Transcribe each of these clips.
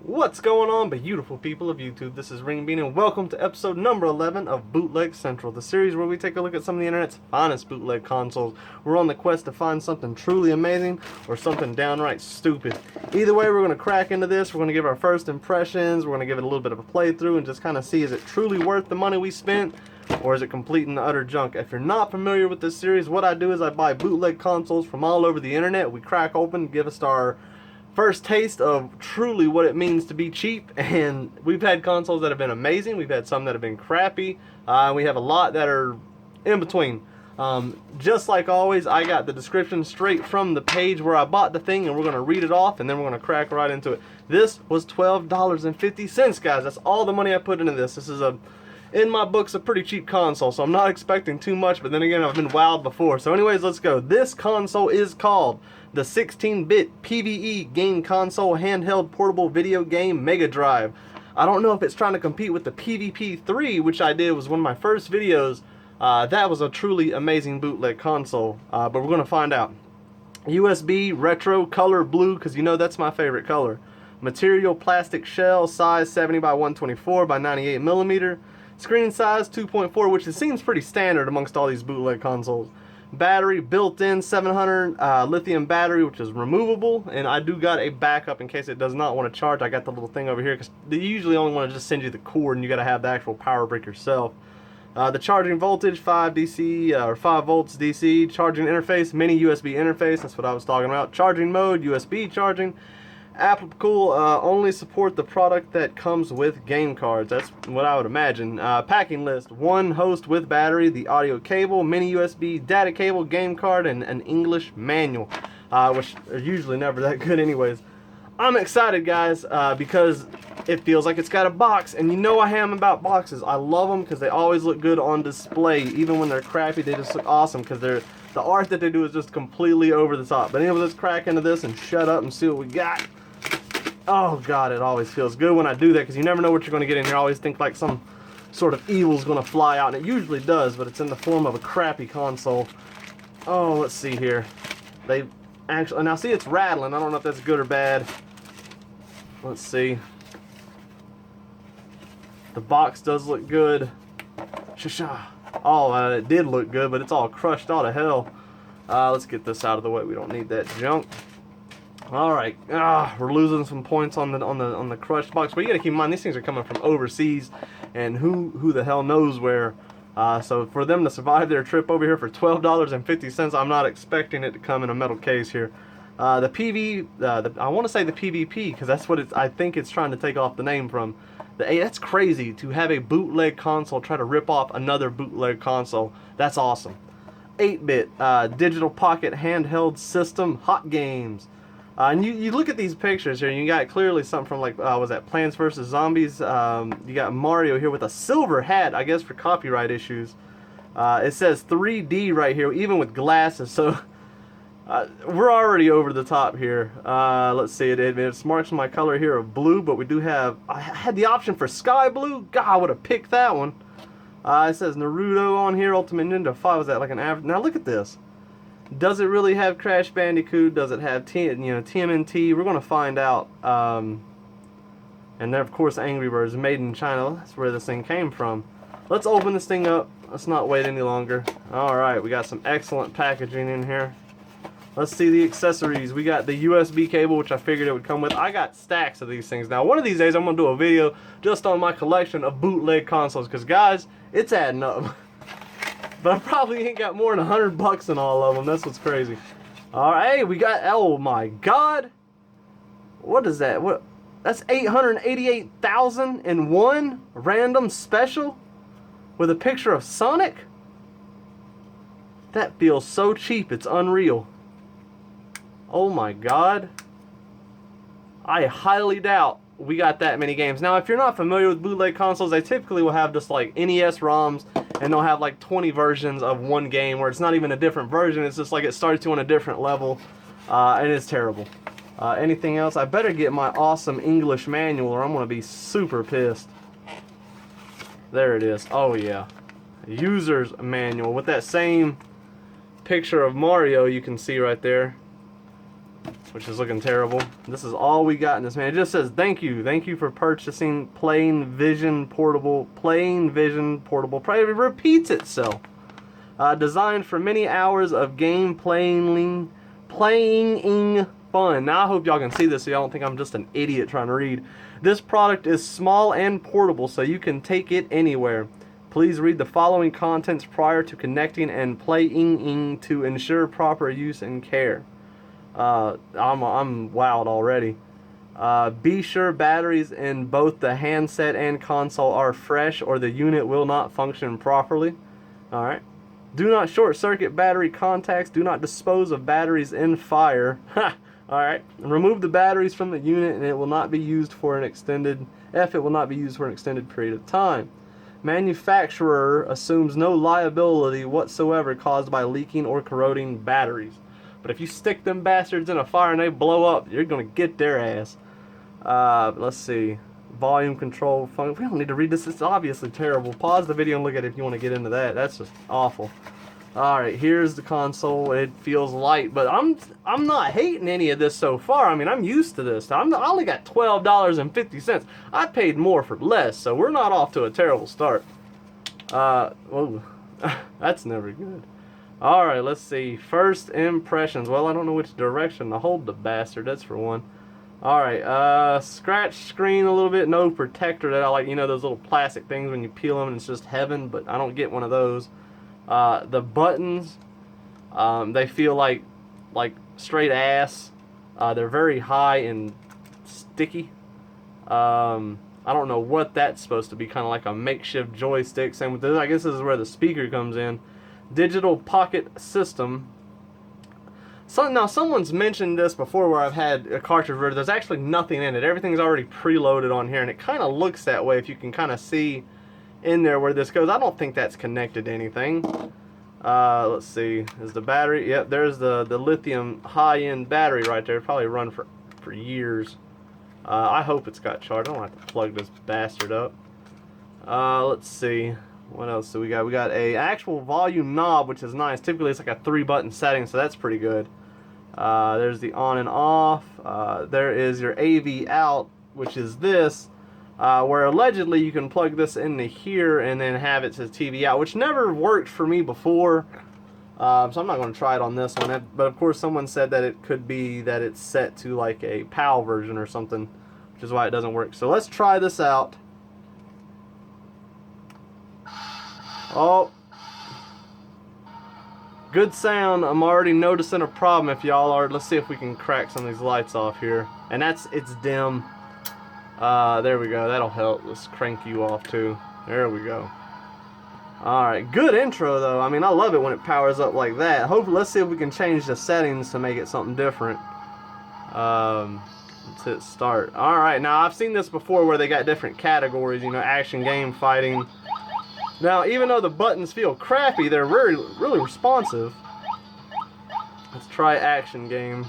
What's going on, beautiful people of YouTube? This is Renebean, and welcome to episode number 11 of Bootleg Central, the series where we take a look at some of the internet's finest bootleg consoles. We're on the quest to find something truly amazing or something downright stupid. Either way, we're going to crack into this. We're going to give our first impressions. We're going to give it a little bit of a playthrough and just kind of see, is it truly worth the money we spent, or is it complete and utter junk? If you're not familiar with this series, what I do is I buy bootleg consoles from all over the internet. We crack open, give us our first taste of truly what it means to be cheap, and we've had consoles that have been amazing. We've had some that have been crappy. We have a lot that are in between. Just like always, I got the description straight from the page where I bought the thing, and we're going to read it off, and then we're going to crack right into it. This was $12.50, guys. That's all the money I put into this. This is in my books, a pretty cheap console, so I'm not expecting too much, but then again, I've been wowed before. So anyways, let's go. This console is called the 16-bit PVE game console handheld portable video game Mega Drive. I don't know if it's trying to compete with the PvP3, which I did, was one of my first videos. That was a truly amazing bootleg console, but we're going to find out. USB, retro, color blue, because you know that's my favorite color. Material, plastic shell, size 70 by 124 by 98 millimeter. Screen size 2.4, which seems pretty standard amongst all these bootleg consoles. Battery, built-in 700 lithium battery, which is removable, and I do got a backup in case it does not want to charge. I got the little thing over here because they usually only want to just send you the cord, and you got to have the actual power brick yourself. The charging voltage 5 DC or 5 volts DC. Charging interface, mini USB interface. That's what I was talking about. Charging mode, USB charging. Applicable, only support the product that comes with game cards. That's what I would imagine. Packing list: 1 host with battery, the audio cable, mini USB, data cable, game card, and an English manual, which are usually never that good anyways. I'm excited, guys, because it feels like it's got a box, and you know I am about boxes. I love them because they always look good on display. Even when they're crappy, they just look awesome because the art that they do is just completely over the top. But anyway, let's crack into this and shut up and see what we got. Oh god, it always feels good when I do that because you never know what you're going to get in here. I always think like some sort of evil's going to fly out, and it usually does, but it's in the form of a crappy console. Oh, let's see here. They actually, now see, it's rattling. I don't know if that's good or bad. Let's see. The box does look good. Shasha. Oh, it did look good, but it's all crushed out of hell. Let's get this out of the way. We don't need that junk. All right, we're losing some points on the crushed box, but you gotta keep in mind these things are coming from overseas, and who the hell knows where. So for them to survive their trip over here for $12.50, I'm not expecting it to come in a metal case here. The PV, I want to say the PVP because that's what I think it's trying to take off the name from. That's crazy to have a bootleg console try to rip off another bootleg console. That's awesome. 8-bit digital pocket handheld system, hot games. And you look at these pictures here, and you got clearly something from, like, was that Plants vs. Zombies? You got Mario here with a silver hat, I guess for copyright issues. It says 3D right here, even with glasses, so we're already over the top here. Let's see, it marks my color here of blue, but we do have, I had the option for sky blue. God, I would have picked that one. It says Naruto on here, Ultimate Ninja 5, was that like an average? Now look at this. Does it really have Crash Bandicoot? Does it have TMNT? We're going to find out. And then, of course, Angry Birds, made in China. That's where this thing came from. Let's open this thing up. Let's not wait any longer. Alright, we got some excellent packaging in here. Let's see the accessories. We got the USB cable, which I figured it would come with. I got stacks of these things. Now, one of these days, I'm going to do a video just on my collection of bootleg consoles. Because, guys, it's adding up. But I probably ain't got more than $100 in all of them. That's what's crazy. Alright, hey, we got, oh my god. What is that? What? That's 888,001 random special with a picture of Sonic? That feels so cheap, it's unreal. Oh my god. I highly doubt we got that many games. Now, if you're not familiar with bootleg consoles, they typically will have just like NES ROMs, and they'll have like 20 versions of one game where it's not even a different version. It's just like it starts you on a different level, and it's terrible. Anything else? I better get my awesome English manual or I'm going to be super pissed. There it is. Oh yeah. User's manual with that same picture of Mario you can see right there. which is looking terrible. This is all we got in this, man. It just says, thank you for purchasing Plain Vision Portable. Probably repeats itself. Designed for many hours of game playing fun. Now I hope y'all can see this so y'all don't think I'm just an idiot trying to read. This product is small and portable, so you can take it anywhere. Please read the following contents prior to connecting and playing to ensure proper use and care. I'm wowed already. Be sure batteries in both the handset and console are fresh or the unit will not function properly. Alright. Do not short circuit battery contacts. Do not dispose of batteries in fire. Alright. Remove the batteries from the unit and it will not be used for an extended period of time. Manufacturer assumes no liability whatsoever caused by leaking or corroding batteries. But if you stick them bastards in a fire and they blow up, you're going to get their ass. Let's see. Volume control function. We don't need to read this. It's obviously terrible. Pause the video and look at it if you want to get into that. That's just awful. Alright, here's the console. It feels light, but I'm not hating any of this so far. I mean, I'm used to this. I only got $12.50. I paid more for less, so we're not off to a terrible start. Whoa. That's never good. Alright, let's see. First impressions. Well, I don't know which direction to hold the bastard. That's for one. Alright, scratch screen a little bit. No protector that I like. You know those little plastic things when you peel them and it's just heaven, but I don't get one of those. The buttons, they feel like straight ass. They're very high and sticky. I don't know what that's supposed to be. Kind of like a makeshift joystick. Same with this. I guess this is where the speaker comes in. Digital pocket system. So now someone's mentioned this before where I've had a cartridge where there's actually nothing in it. Everything's already preloaded on here, and it kind of looks that way if you can kind of see in there where this goes. I don't think that's connected to anything. Let's see. Is the battery? Yep, there's the lithium high-end battery right there. Probably run for years. I hope it's got charge. I don't have to plug this bastard up. Let's see. What else do we got? We got a actual volume knob, which is nice. Typically it's like a 3-button setting, so that's pretty good. There's the on and off. There is your AV out, which is this, where allegedly you can plug this into here and then have it to TV out, which never worked for me before. So I'm not going to try it on this one. But of course someone said that it could be that it's set to like a PAL version or something, which is why it doesn't work. So let's try this out. Oh, good sound. I'm already noticing a problem if y'all are. Let's see if we can crack some of these lights off here. And it's dim. There we go. That'll help. Let's crank you off too. There we go. Alright, good intro though. I mean, I love it when it powers up like that. Hopefully, let's see if we can change the settings to make it something different. Let's hit start. Alright, now I've seen this before where they got different categories, you know, action, game, fighting. Now, even though the buttons feel crappy, they're really responsive. Let's try action game.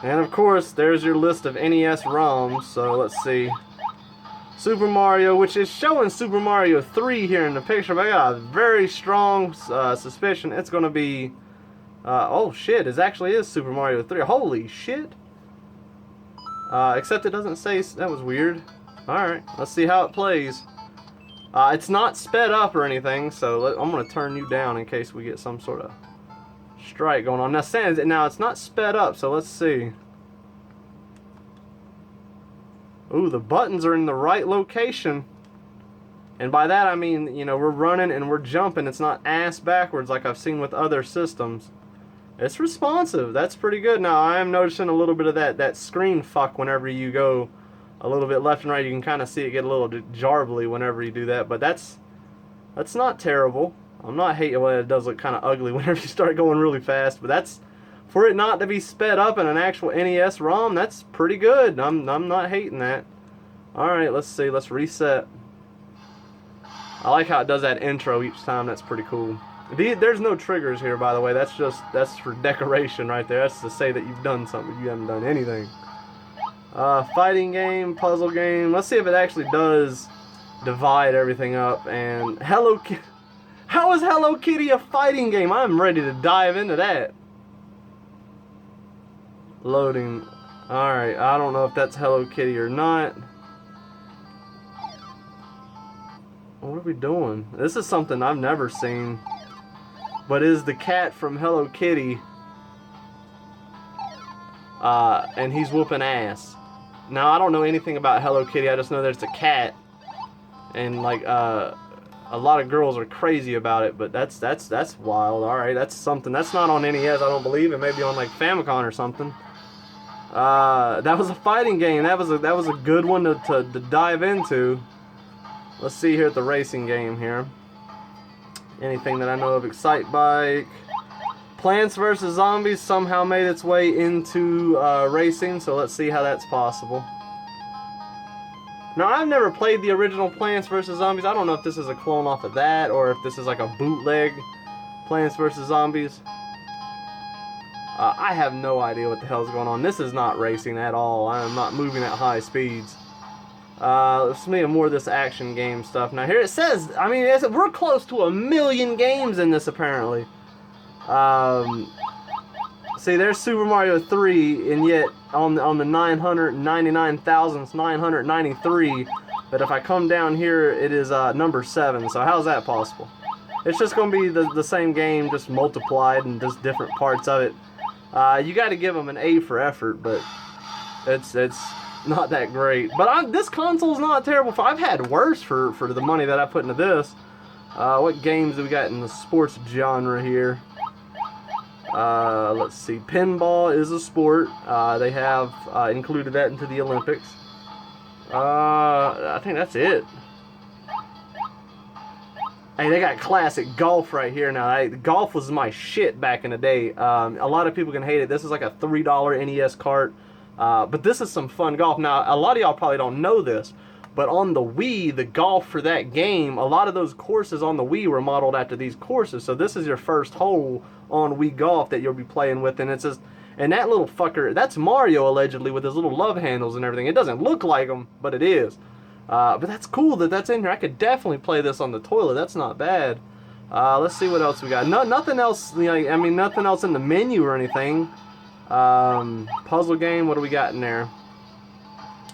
And of course, there's your list of NES ROMs. So let's see. Super Mario, which is showing Super Mario 3 here in the picture, but I got a very strong suspicion it's going to be... oh shit, it actually is Super Mario 3. Holy shit. Except it doesn't say... That was weird. Alright, let's see how it plays. It's not sped up or anything, so I'm going to turn you down in case we get some sort of strike going on. Now it's not sped up, so let's see. Ooh, the buttons are in the right location. And by that I mean, you know, we're running and we're jumping. It's not ass backwards like I've seen with other systems. It's responsive. That's pretty good. Now I am noticing a little bit of that screen fuck whenever you go a little bit left and right. You can kind of see it get a little jarbly whenever you do that, but that's not terrible. I'm not hating when it does look kind of ugly whenever you start going really fast, but that's, for it not to be sped up in an actual NES ROM, that's pretty good. I'm not hating that. Alright, let's see. Let's reset. I like how it does that intro each time. That's pretty cool. There's no triggers here, by the way. That's for decoration right there. That's to say that you've done something. You haven't done anything. Fighting game, puzzle game. Let's see if it actually does divide everything up. And Hello Kitty. How is Hello Kitty a fighting game? I'm ready to dive into that. Loading. Alright, I don't know if that's Hello Kitty or not. What are we doing? This is something I've never seen. But is the cat from Hello Kitty. And he's whooping ass. Now, I don't know anything about Hello Kitty. I just know there's a cat. And, like, a lot of girls are crazy about it. But that's wild. Alright, that's something. That's not on NES, I don't believe. It may be on, like, Famicom or something. That was a fighting game. That was a good one to dive into. Let's see here at the racing game here. Anything that I know of. Excite Bike. Plants vs. Zombies somehow made its way into racing, so let's see how that's possible. Now, I've never played the original Plants vs. Zombies. I don't know if this is a clone off of that, or if this is like a bootleg Plants vs. Zombies. I have no idea what the hell's going on. This is not racing at all. I am not moving at high speeds. Let's see more of this action game stuff. Now here it says, I mean, we're close to 1 million games in this apparently. See, there's Super Mario 3, and yet on the 999,993. But if I come down here, it is number 7. So how's that possible? It's just going to be the same game, just multiplied and just different parts of it. You got to give them an A for effort, but it's not that great. But this console's not terrible. I've had worse for the money that I put into this. What games do we got in the sports genre here? Let's see. Pinball is a sport. They have included that into the Olympics. I think that's it. Hey, they got classic golf right here now. Golf was my shit back in the day. A lot of people can hate it. This is like a $3 NES cart. But this is some fun golf. Now, a lot of y'all probably don't know this, but on the Wii, the golf for that game, a lot of those courses on the Wii were modeled after these courses. So this is your first hole on Wii Golf that you'll be playing with. And it says, and that little fucker, that's Mario allegedly with his little love handles and everything. It doesn't look like him, but it is. But that's cool that that's in here. I could definitely play this on the toilet. That's not bad. Let's see what else we got. Nothing else, you know, I mean, nothing else in the menu or anything. Puzzle game, what do we got in there?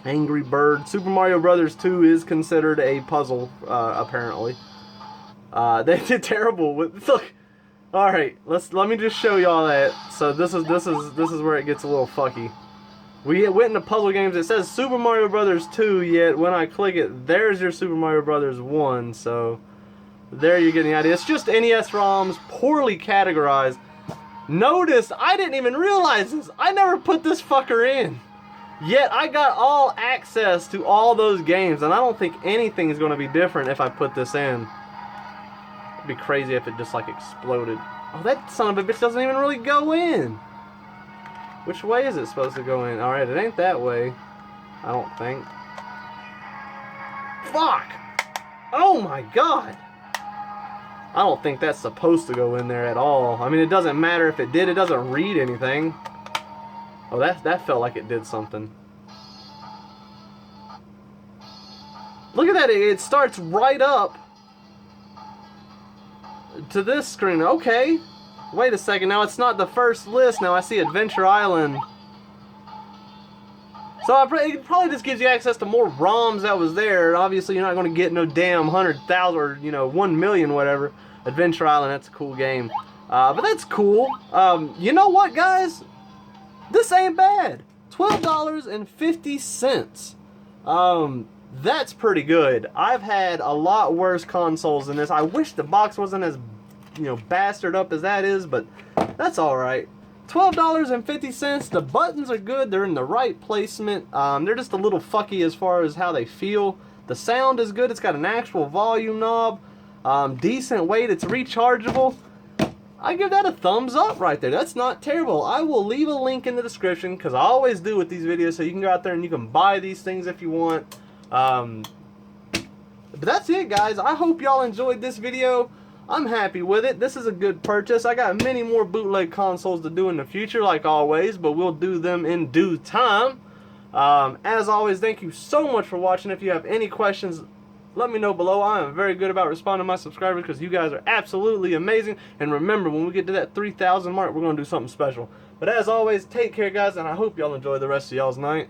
Angry Bird. Super Mario Brothers 2 is considered a puzzle, apparently. They did terrible with, look. Alright, let me just show y'all that. So this is where it gets a little fucky. We went into puzzle games. It says Super Mario Brothers 2, yet when I click it, there's your Super Mario Brothers 1. So there you're getting the idea. It's just NES ROMs, poorly categorized. Notice, I didn't even realize this. I never put this fucker in. Yet I got all access to all those games, and I don't think anything is going to be different if I put this in. It'd be crazy if it just like exploded. Oh, that son of a bitch doesn't even really go in. Which way is it supposed to go in? Alright, it ain't that way. I don't think. Fuck! Oh my god! I don't think that's supposed to go in there at all. I mean, it doesn't matter if it did. It doesn't read anything. Oh, that felt like it did something. Look at that. It starts right up to this screen. Okay. Wait a second. Now it's not the first list. Now I see Adventure Island. So it probably just gives you access to more ROMs that was there. Obviously, you're not going to get no damn 100,000 or, you know, 1 million, whatever. Adventure Island, that's a cool game. But that's cool. You know what, guys? This ain't bad. $12.50. That's pretty good. I've had a lot worse consoles than this. I wish the box wasn't as, you know, bastard up as that is, but that's alright. $12.50. The buttons are good. They're in the right placement. They're just a little fucky as far as how they feel. The sound is good. It's got an actual volume knob. Decent weight. It's rechargeable. I give that a thumbs up right there. That's not terrible. I will leave a link in the description, because I always do with these videos, so you can go out there and you can buy these things if you want. But that's it, guys. I hope y'all enjoyed this video. I'm happy with it. This is a good purchase. I got many more bootleg consoles to do in the future, like always, but we'll do them in due time. As always, thank you so much for watching. If you have any questions, let me know below. I am very good about responding to my subscribers because you guys are absolutely amazing. And remember, when we get to that 3,000 mark, we're going to do something special. But as always, take care, guys, and I hope y'all enjoy the rest of y'all's night.